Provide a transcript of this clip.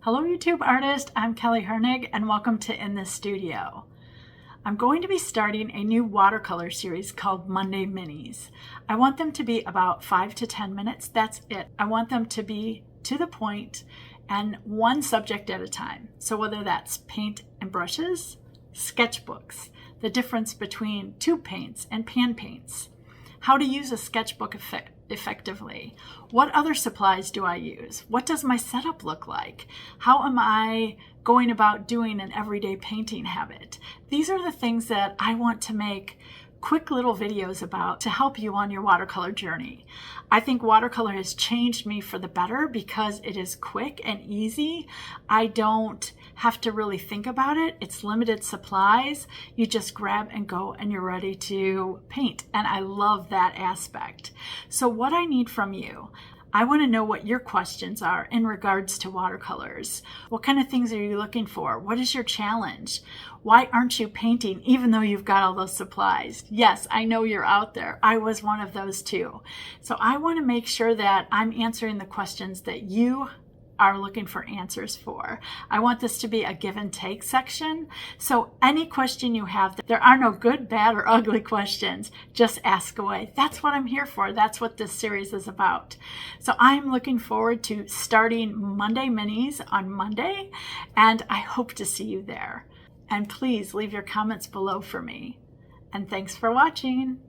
Hello YouTube artist, I'm Kelly Hernig and welcome to In the Studio. I'm going to be starting a new watercolor series called Monday Minis. I want them to be about 5 to 10 minutes, that's it. I want them to be to the point and one subject at a time. So whether that's paint and brushes, sketchbooks, the difference between tube paints and pan paints, how to use a sketchbook effectively. What other supplies do I use? What does my setup look like? How am I going about doing an everyday painting habit? These are the things that I want to make quick little videos about to help you on your watercolor journey. I think watercolor has changed me for the better because it is quick and easy. I don't have to really think about it. It's limited supplies. You just grab and go and you're ready to paint. And I love that aspect. So what I need from you, I want to know what your questions are in regards to watercolors. What kind of things are you looking for? What is your challenge? Why aren't you painting even though you've got all those supplies? Yes, I know you're out there. I was one of those too. So I want to make sure that I'm answering the questions that you are looking for answers for. I want this to be a give and take section. So any question you have, there are no good, bad, or ugly questions. Just ask away. That's what I'm here for. That's what this series is about. So I'm looking forward to starting Monday Minis on Monday, and I hope to see you there. And please leave your comments below for me. And thanks for watching.